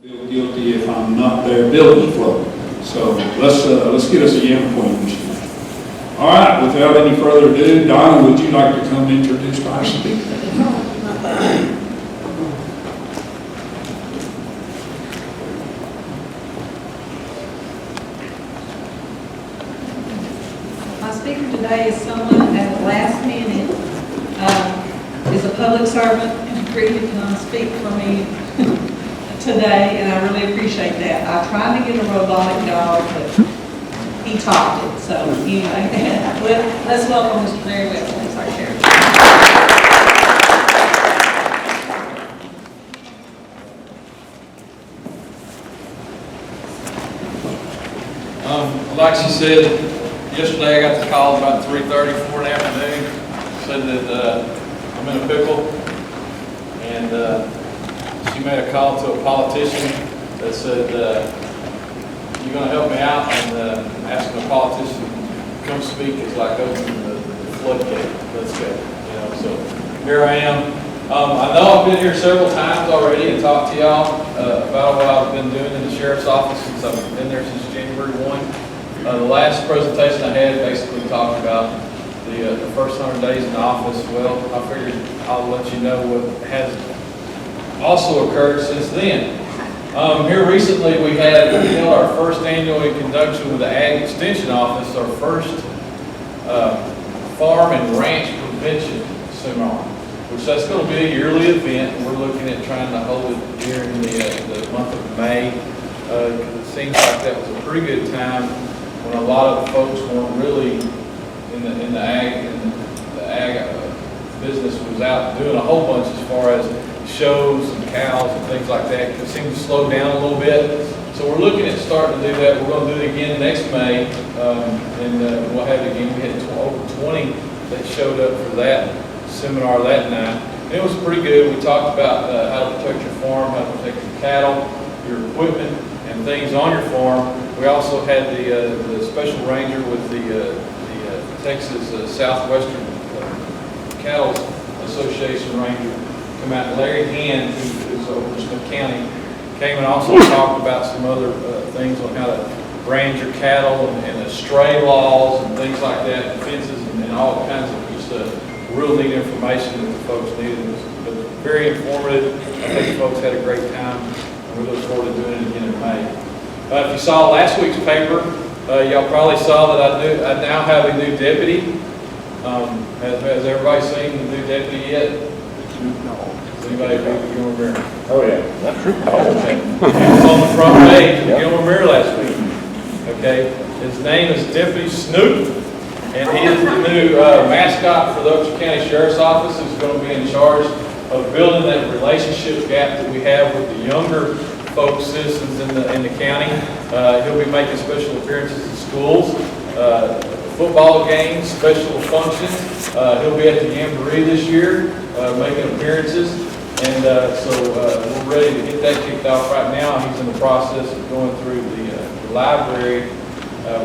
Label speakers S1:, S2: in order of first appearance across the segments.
S1: Feel guilty if I'm not there building the flow. So let's get us a yam point machine. All right, without any further ado, Donna, would you like to come introduce our speaker?
S2: My speaker today is someone at the last minute is a public servant and agreed to come speak for me today, and I really appreciate that. I tried to get a robotic dog, but he topped it. So anyway, let's welcome Mr. Larry Webb, please, our chair.
S3: Like she said, yesterday I got the call about 3:30, 4 in the afternoon, said that I'm in a pickle, and she made a call to a politician that said, you're going to help me out, and asking a politician to come speak is like opening the floodgate. Let's go. So here I am. I know I've been here several times already and talked to y'all about what I've been doing in the sheriff's office since I've been there since January 1. The last presentation I had basically talked about the first 100 days in office. Well, I figured I'll let you know what has also occurred since then. Here recently we held our first annual in conjunction with the Ag Extension Office, our first farm and ranch prevention seminar, which that's going to be a yearly event. We're looking at trying to hold it during the month of May. It seems like that was a pretty good time when a lot of the folks weren't really in the ag business was out doing a whole bunch as far as shows and cows and things like that. It seemed to slow down a little bit. So we're looking at starting to do that. We're going to do it again next May, and we'll have it again. We had over 20 that showed up for that seminar that night. And it was pretty good. We talked about how to protect your farm, how to protect your cattle, your equipment, and things on your farm. We also had the special ranger with the Texas Southwestern Cattle Association ranger come out. Larry Hand, who's over Smith County, came and also talked about some other things on how to brand your cattle and the stray laws and things like that, and fences and all kinds of just real neat information that the folks needed. It was very informative. I think the folks had a great time, and we look forward to doing it again in May. If you saw last week's paper, y'all probably saw that I now have a new deputy. Has everybody seen the new deputy yet? No. Has anybody read the Gilmer Mirror?
S4: Oh yeah, that's true.
S3: Okay. He was on the front page of the Gilmer Mirror last week. Okay. His name is Deputy Snoop, and he is the new mascot for the Upshur County Sheriff's Office, who's going to be in charge of building that relationship gap that we have with the younger folks, citizens in the county. He'll be making special appearances in schools, football games, special functions. He'll be at the Jamboree this year, making appearances. And so we're ready to get that kicked off right now. He's in the process of going through the library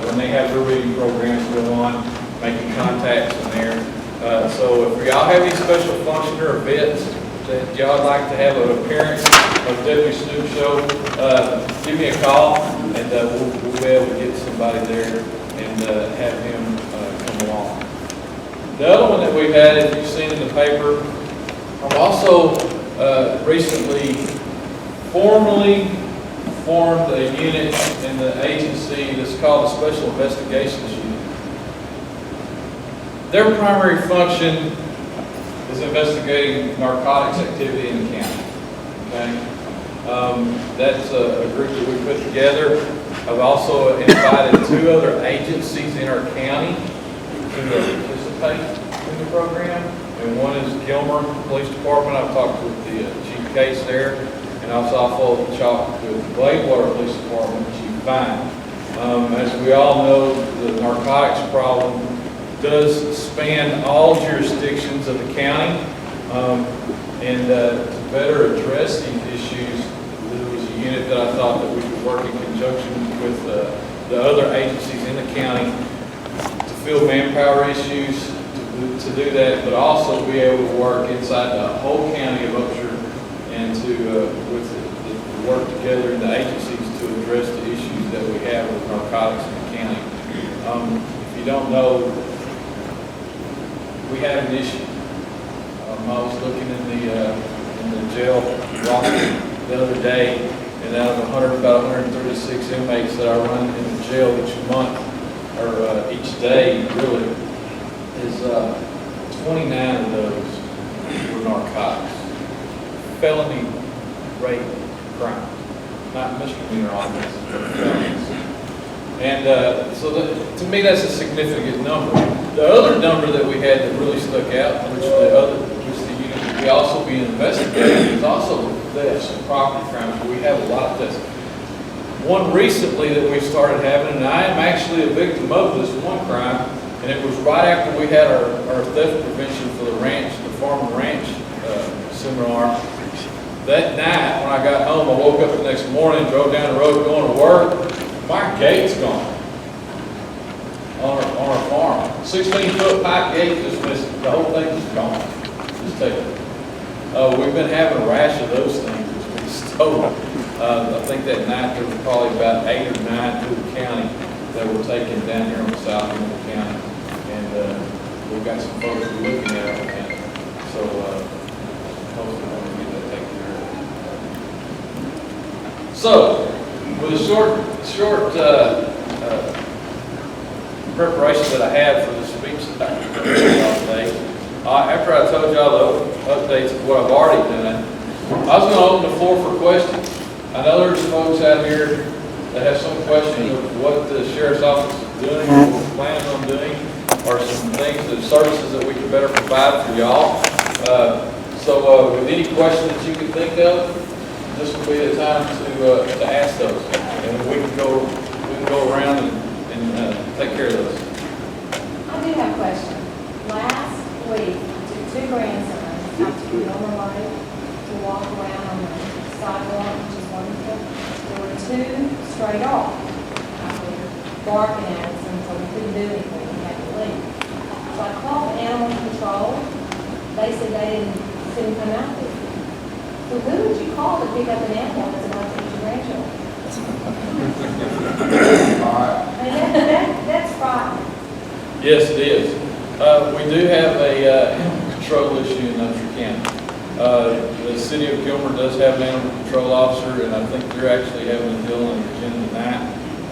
S3: when they have their reading programs go on, making contacts in there. So if y'all have any special function or events that y'all like to have an appearance of Deputy Snoop show, give me a call, and we'll be able to get somebody there and have him come along. The other one that we've had, as you've seen in the paper, I've also recently formally formed a unit in the agency that's called the Special Investigations Unit. Their primary function is investigating narcotics activity in the county. Okay, that's a group that we put together. I've also invited 2 other agencies in our county to participate in the program, and one is Gilmer Police Department. I've talked with the Chief Case there, and I was also talked with the Bladewater Police Department, Chief Vine. As we all know, the narcotics problem does span all jurisdictions of the county, and to better address these issues, there was a unit that I thought that we could work in conjunction with the other agencies in the county to fill manpower issues, to do that, but also be able to work inside the whole county of Upshur and to with the work together in the agencies to address the issues that we have with narcotics in the county. If you don't know, we have an issue. I was looking in the jail roster the other day, and out of about 136 inmates that I run in the jail each month, or each day, really, is 29 of those were narcotics. Felony rape crime, not misdemeanor offenses, but felonies. And so to me, that's a significant number. The other number that we had that really stuck out, which the unit we also be investigating, is also thefts and property crimes. We have a lot of thefts. One recently that we started having, and I am actually a victim of this one crime, and it was right after we had our theft prevention for the ranch, the farm and ranch seminar. That night, when I got home, I woke up the next morning, drove down the road going to work. My gate's gone on our farm. 16-foot pipe gate just missing. The whole thing is gone. Just take it. We've been having a rash of those things that's been stolen. I think that night there was probably about 8 or 9 through the county that were taken down here on the south end of the county. And we've got some folks who are looking at it. So hopefully we're going to get that taken care of. So, with a short preparation that I had for the speech that I gave today, after I told y'all the updates of what I've already done, I was going to open the floor for questions. I know there's folks out here that have some questions of what the sheriff's office is doing, what we're planning on doing, or some things, the services that we can better provide for y'all. So with any questions that you can think of, this will be the time to ask those, and we can go around and take care of those.
S4: I do have a question. Last week, I took 2 grandsons out to Gilmer Civic to walk around on the sidewalk, which is wonderful. There were 2 stray dogs out there barking at us, and so we couldn't do anything. We had to leave. So I called animal control. They said they didn't see them come out there. So who would you call to pick up an animal that's about to eat your grandchildren? I mean, that's frightening.
S3: Yes, it is. We do have a animal control issue in Upshur County. The city of Gilmer does have an animal control officer, and I think they're actually having a deal on the agenda tonight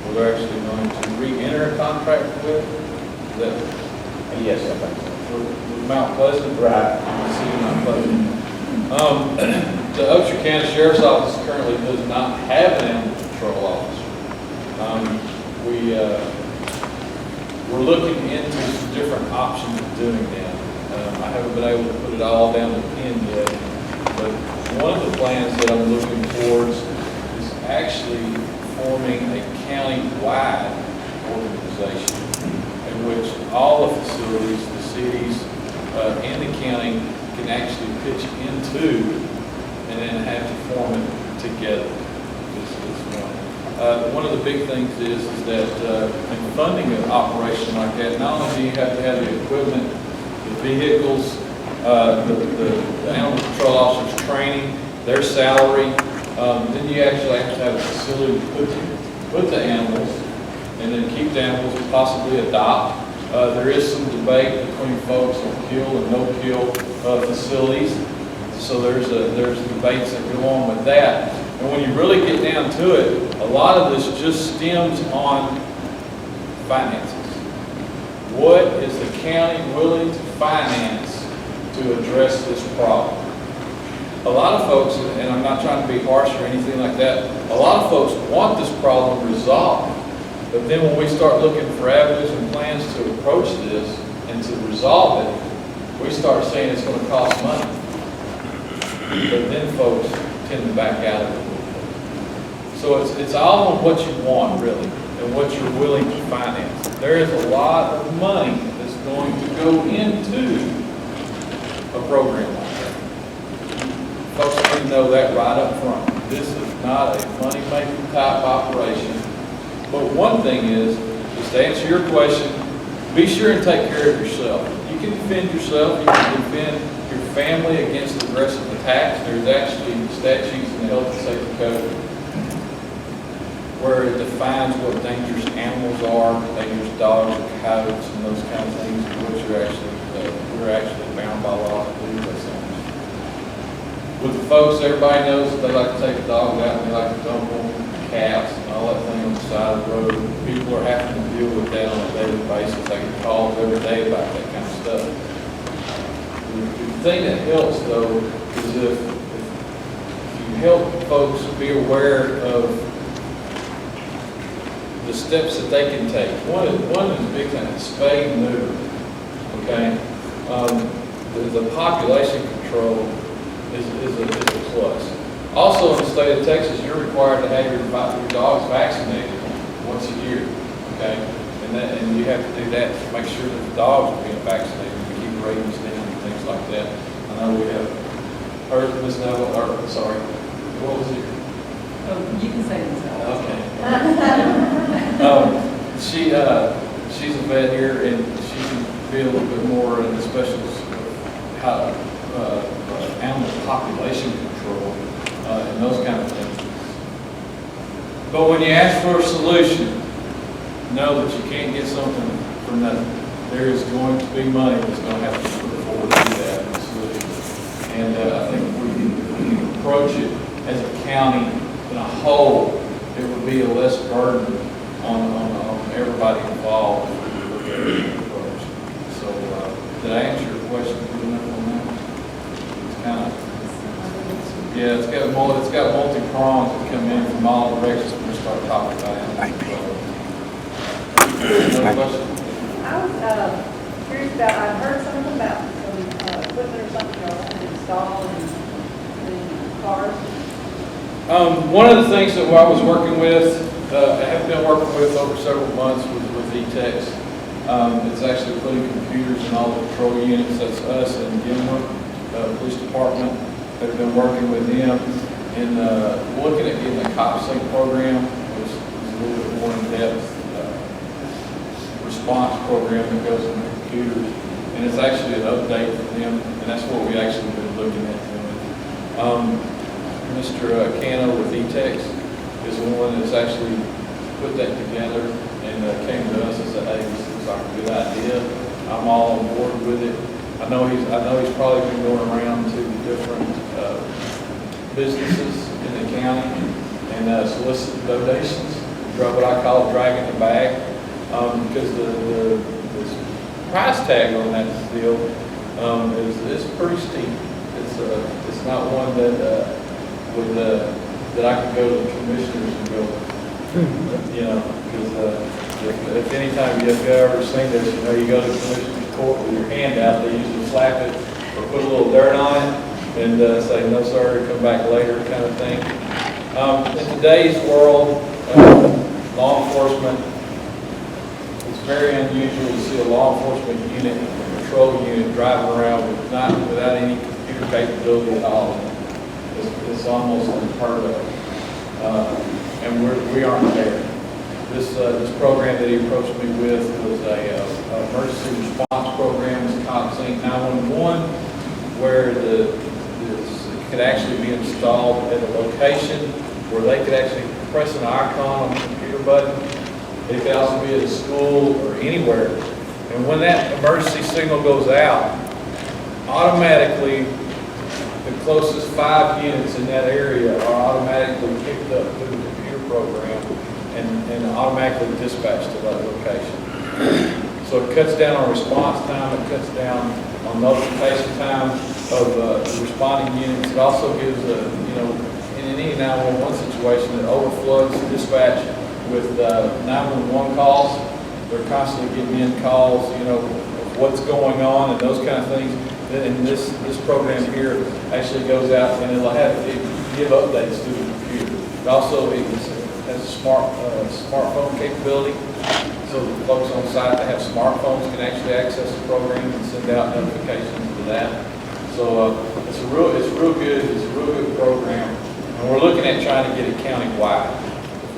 S3: where they're actually going to re-enter a contract with that.
S5: Yes, I think so.
S3: With Mount Pleasant.
S5: Right.
S3: The city of Mount Pleasant. The Upshur County Sheriff's Office currently does not have an animal control officer. We're looking into some different options of doing that. I haven't been able to put it all down to pen yet, but one of the plans that I'm looking towards is actually forming a county-wide organization in which all the facilities, the cities, and the county can actually pitch into and then have to form it together. One of the big things is that in funding an operation like that, not only do you have to have the equipment, the vehicles, the animal control officers' training, their salary, then you actually have to have a facility to put the animals and then keep the animals and possibly adopt. There is some debate between folks on kill and no kill facilities. So there's debates that go on with that. And when you really get down to it, a lot of this just stems on finances. What is the county willing to finance to address this problem? A lot of folks, and I'm not trying to be harsh or anything like that, a lot of folks want this problem resolved. But then when we start looking for avenues and plans to approach this and to resolve it, we start saying it's going to cost money. But then folks tend to back out of it. So it's all on what you want, really, and what you're willing to finance. There is a lot of money that's going to go into a program like that. Folks need to know that right up front. This is not a money-making type operation. But one thing is to answer your question, be sure and take care of yourself. You can defend yourself, you can defend your family against aggressive attacks. There's actually statutes in the Health and Safety Code where it defines what dangerous animals are, dangerous dogs or coyotes and those kind of things, which are actually, we're actually bound by law to do those things. With the folks, everybody knows that they like to take the dogs out and they like to dump them, cats and all that thing on the side of the road. People are having to deal with that on a daily basis. They get calls every day about that kind of stuff. The thing that helps though is if you help folks be aware of the steps that they can take. One is a big thing, spay and neuter, okay? The population control is a plus. Also in the state of Texas, you're required to have your dogs vaccinated once a year, okay? And you have to do that to make sure that the dogs are being vaccinated to keep rabies down and things like that. I know we have heard Ms. Neville, or sorry, what was it?
S2: Oh, you can say this.
S3: Okay. She's a vet here, and she can be a little bit more in the specials of how animal population control and those kind of things. But when you ask for a solution, know that you can't get something for nothing. There is going to be money that's going to have to be put forward to do that as a solution. And I think if we can approach it as a county in a whole, it would be a less burden on everybody involved if we look at it approach. So, did I answer your question good enough on that? It's kind of, yeah, it's got multi-prongs that come in from all directions when we start talking about it. Another question?
S6: I was curious about, I've heard something about some equipment or something you'll have to install in the cars.
S3: One of the things that I was working with, I have been working with over several months with E-Techs. It's actually putting computers in all the patrol units. That's us and Gilmer Police Department that have been working with them and looking at getting a cop sync program, which is a little bit more in-depth response program that goes in the computers. And it's actually an update for them, and that's what we actually been looking at doing. Mr. Cano with E-Techs is the one that's actually put that together and came to us and said, "Hey, this looks like a good idea. I'm all on board with it." I know he's probably been going around to different businesses in the county and soliciting donations. What I call dragging the bag, because the price tag on that deal is pretty steep. It's not one that that I could go to the commissioners and go, you know, because if any time you've ever seen this, you know, you go to the commissioner's court with your hand out, they usually slap it or put a little dirt on it and say, "No, sir, come back later," kind of thing. In today's world, law enforcement, it's very unusual to see a law enforcement unit, a patrol unit driving around without any computer capability at all. It's almost unheard of, and we aren't there. This program that he approached me with was a emergency response program. It's called Sync 911, where it could actually be installed at a location where they could actually press an icon on the computer button. It could also be at a school or anywhere. And when that emergency signal goes out, automatically the closest 5 units in that area are automatically picked up through the computer program and automatically dispatched to that location. So it cuts down on response time, it cuts down on notification time of the responding units. It also gives in any 911 situation that overflows dispatch with 911 calls. They're constantly getting in calls, of what's going on and those kind of things. And this program here actually goes out and it'll give updates to the computer. It also has a smartphone capability, so the folks on site that have smartphones can actually access the program and send out notifications to that. So it's a real good program, and we're looking at trying to get it county-wide.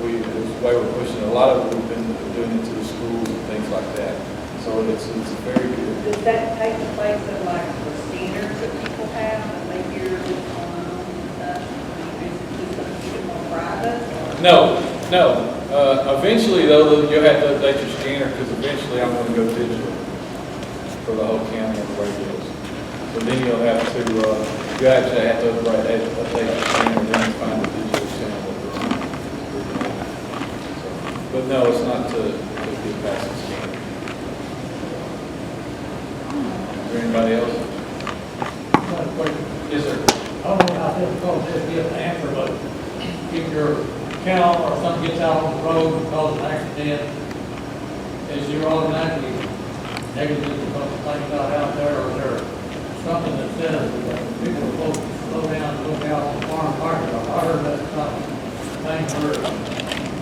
S3: It's the way we're pushing it. A lot of it we've been doing it to the schools and things like that. So it's very good.
S6: Does that take the place of like the standards that people have, and they hear what's going on and stuff? Is it just going to keep it more private? Or-
S3: No. Eventually though, you'll have to update your scanner, because eventually I'm gonna go digital for the whole county and the radios. So then you'll have to, you actually have to update your scanner, and then find the digital channel. But no, it's not to get past the scanner. Is there anybody else? Yes, sir.
S7: I don't know how difficult it is to get an answer, but if your cow or something gets out on the road and causes an accident, is your automatically negligent because the thing got out there, or is there something that says that people are supposed to slow down and look out on the farm market? I heard that thing where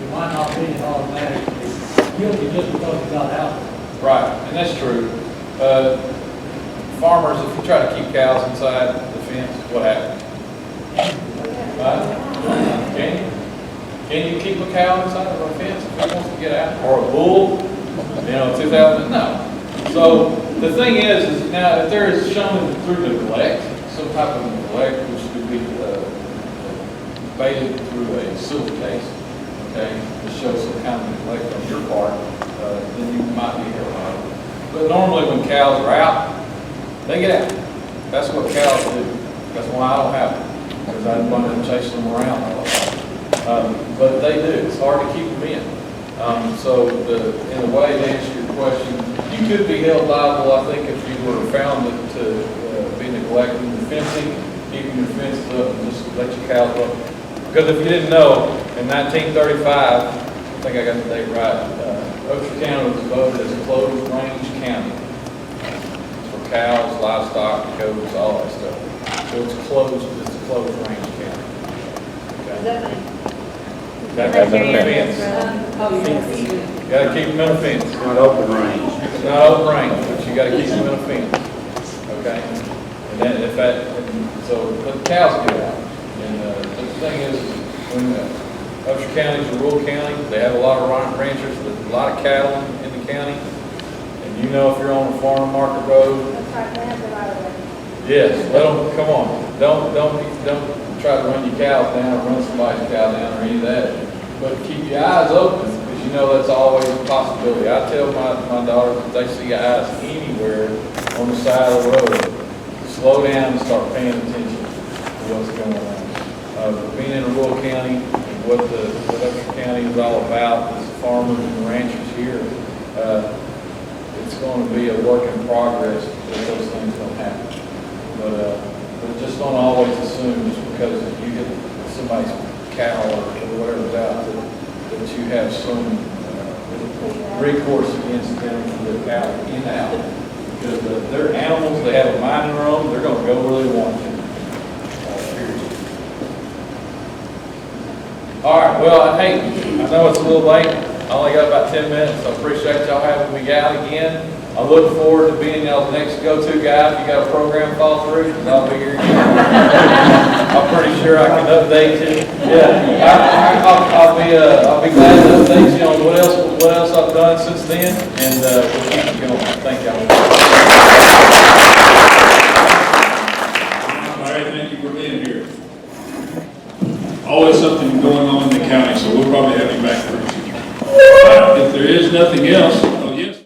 S7: you might not be automatically guilty just because it got out there.
S3: Right, and that's true. Farmers, if you try to keep cows inside the fence, what happens? Right? Can you keep a cow inside of a fence if it wants to get out? Or a bull? 2000, no. So the thing is now if there is shown through neglect, some type of neglect, which could be baited through a civil case, okay, to show some kind of neglect on your part, then you might be held liable. But normally when cows are out, they get out. That's what cows do. That's why I don't have them, because I don't want to chase them around all the time. But they do. It's hard to keep them in. So in a way, to answer your question, you could be held liable, I think, if you were found to be neglecting the fencing, keeping your fences up, and just let your cows go. Because if you didn't know, in 1935, I think I got the date right, Upshur County was voted as a closed range county for cows, livestock, goats, all that stuff. So it's a closed range county.
S6: Does that mean?
S3: Got to keep them in a fence.
S6: Oh, yes.
S3: Got to keep them in a fence.
S5: It's not open range.
S3: It's not open range, but you got to keep them in a fence. Okay? And then if that, so but the cows get out. And the thing is, when Upshur County is a rural county, they have a lot of ranchers, there's a lot of cattle in the county. And you know if you're on a farm market road,
S4: That's right, they have the right of way.
S3: yes, let them, come on. Don't try to run your cows down, or run somebody's cow down, or any of that. But keep your eyes open, because you know that's always a possibility. I tell my daughters, if they see eyes anywhere on the side of the road, slow down and start paying attention to what's going on. Being in a rural county, and what Upshur County is all about, is farmers and ranchers here, it's going to be a work in progress if those things don't happen. But just don't always assume just because you get somebody's cow or whatever's out that you have some recourse against them for the cow in and out. Because they're animals, they have a mind of their own, they're going to go where they want to. Period. All right, well, hey, I know it's a little late. I only got about 10 minutes, so I appreciate y'all having me out again. I look forward to being y'all's next go-to guy if you got a program fall through, because I'll be here again. I'm pretty sure I can update you. Yeah, I'll be glad to update you on what else I've done since then, and we'll keep it going. Thank y'all.
S1: Larry, thank you for being here. Always something going on in the county, so we'll probably have you back pretty soon. If there is nothing else,